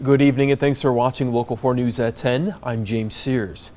Good evening and thanks for watching Local 4 News at 10. I'm James Sears.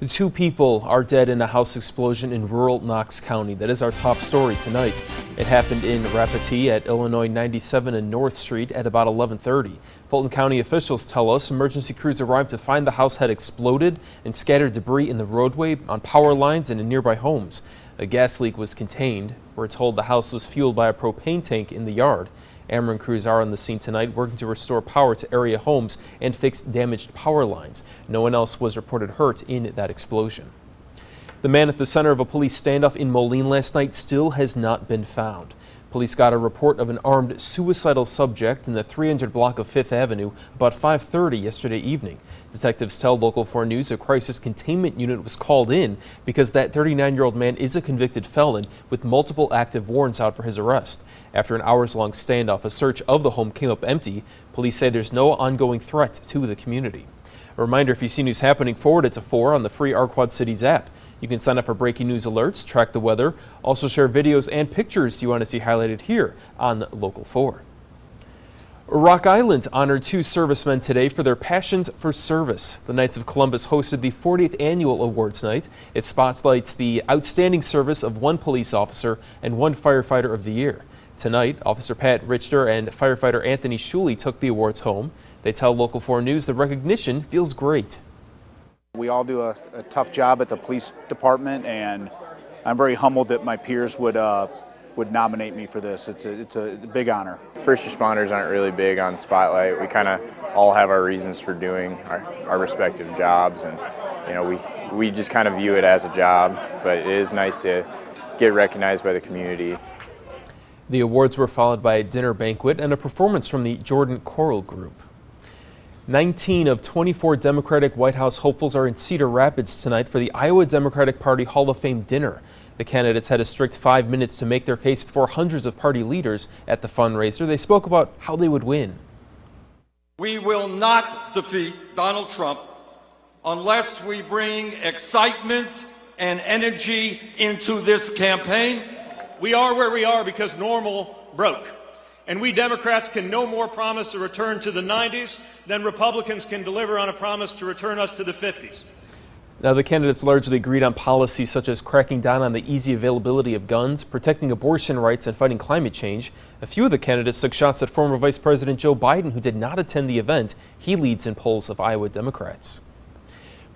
2 people are dead in a house explosion in rural Knox County. That is our top story tonight. It happened in Rapatee at Illinois 97 and North Street at about 11:30. Fulton County officials tell us emergency crews arrived to find the house had exploded and scattered debris in the roadway, on power lines, and in nearby homes. A gas leak was contained. We're told the house was fueled by a propane tank in the yard. Ameren crews are on the scene tonight working to restore power to area homes and fix damaged power lines. No one else was reported hurt in that explosion. The man at the center of a police standoff in Moline last night still has not been found. Police got a report of an armed suicidal subject in the 300 block of 5th Avenue about 5:30 yesterday evening. Detectives tell Local 4 News a crisis containment unit was called in because that 39-year-old man is a convicted felon with multiple active warrants out for his arrest. After an hours-long standoff, a search of the home came up empty. Police say there's no ongoing threat to the community. A reminder, if you see news happening, forward it to 4 on the free Our Quad Cities app. You can sign up for breaking news alerts, track the weather, also share videos and pictures you want to see highlighted here on Local 4. Rock Island honored 2 servicemen today for their passions for service. The Knights of Columbus hosted the 40th annual awards night. It spotlights the outstanding service of 1 police officer and 1 firefighter of the year. Tonight, Officer Pat Richter and firefighter Anthony Shuley took the awards home. They tell Local 4 News the recognition feels great. We all do a tough job at the police department, and I'm very humbled that my peers would nominate me for this. It's a big honor. First responders aren't really big on spotlight. We kind of all have our reasons for doing our respective jobs, and we just kind of view it as a job, but it is nice to get recognized by the community. The awards were followed by a dinner banquet and a performance from the Jordan Choral Group. 19 of 24 Democratic White House hopefuls are in Cedar Rapids tonight for the Iowa Democratic Party Hall of Fame dinner. The candidates had a strict 5 minutes to make their case before hundreds of party leaders at the fundraiser. They spoke about how they would win. We will not defeat Donald Trump unless we bring excitement and energy into this campaign. We are where we are because normal broke. And we Democrats can no more promise a return to the 90s than Republicans can deliver on a promise to return us to the 50s. Now, the candidates largely agreed on policies such as cracking down on the easy availability of guns, protecting abortion rights, and fighting climate change. A few of the candidates took shots at former Vice President Joe Biden, who did not attend the event. He leads in polls of Iowa Democrats.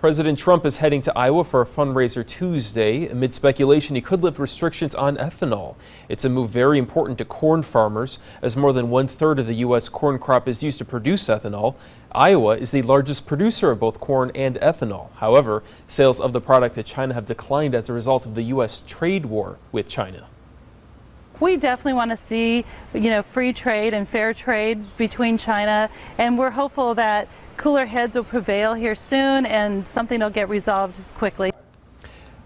President Trump is heading to Iowa for a fundraiser Tuesday amid speculation he could lift restrictions on ethanol. It's a move very important to corn farmers, as more than 1/3 of the U.S. corn crop is used to produce ethanol. Iowa is the largest producer of both corn and ethanol. However, sales of the product to China have declined as a result of the U.S. trade war with China. We definitely want to see, free trade and fair trade between China, and we're hopeful that cooler heads will prevail here soon and something will get resolved quickly.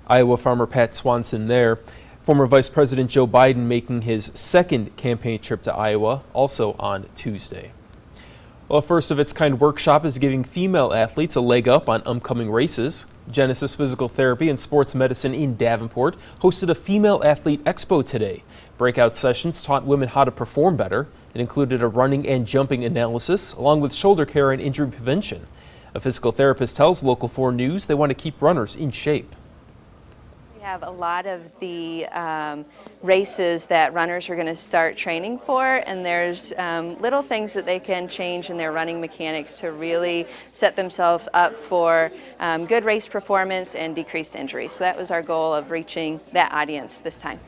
Iowa farmer Pat Swanson there. Former Vice President Joe Biden making his second campaign trip to Iowa, also on Tuesday. Well, a first-of-its-kind workshop is giving female athletes a leg up on upcoming races. Genesis Physical Therapy and Sports Medicine in Davenport hosted a female athlete expo today. Breakout sessions taught women how to perform better. It included a running and jumping analysis, along with shoulder care and injury prevention. A physical therapist tells Local 4 News they want to keep runners in shape. We have a lot of the races that runners are going to start training for, and there's little things that they can change in their running mechanics to really set themselves up for good race performance and decreased injury. So that was our goal of reaching that audience this time.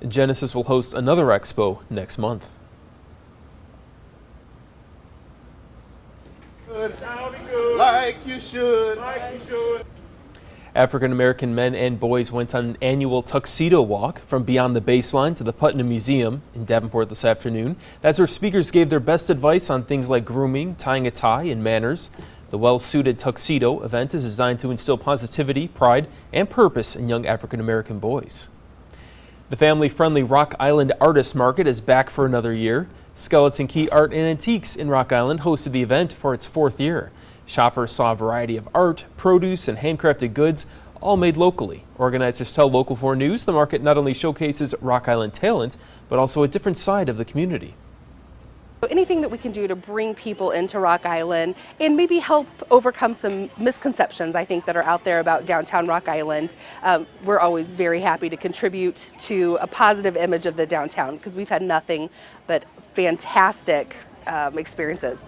Genesis will host another expo next month. Like you should. African American men and boys went on an annual tuxedo walk from beyond the baseline to the Putnam Museum in Davenport this afternoon. That's where speakers gave their best advice on things like grooming, tying a tie, and manners. The well-suited tuxedo event is designed to instill positivity, pride, and purpose in young African American boys. The family-friendly Rock Island Artist Market is back for another year. Skeleton Key Art and Antiques in Rock Island hosted the event for its 4th year. Shoppers saw a variety of art, produce, and handcrafted goods, all made locally. Organizers tell Local 4 News the market not only showcases Rock Island talent, but also a different side of the community. Anything that we can do to bring people into Rock Island and maybe help overcome some misconceptions, I think, that are out there about downtown Rock Island. We're always very happy to contribute to a positive image of the downtown because we've had nothing but fantastic experiences.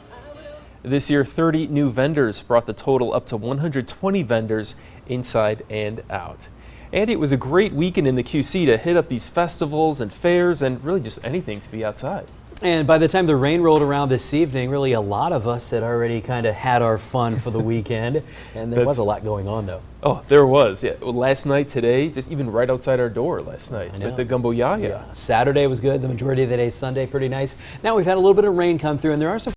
This year, 30 new vendors brought the total up to 120 vendors inside and out. Andy, it was a great weekend in the QC to hit up these festivals and fairs and really just anything to be outside. And by the time the rain rolled around this evening, really a lot of us had already kind of had our fun for the weekend. And there was a lot going on, though. Oh, there was. Yeah. Well, last night, today, just even right outside our door last night with the Gumbo Yaya. Yeah. Saturday was good. The majority of the day, Sunday, pretty nice. Now we've had a little bit of rain come through, and there are some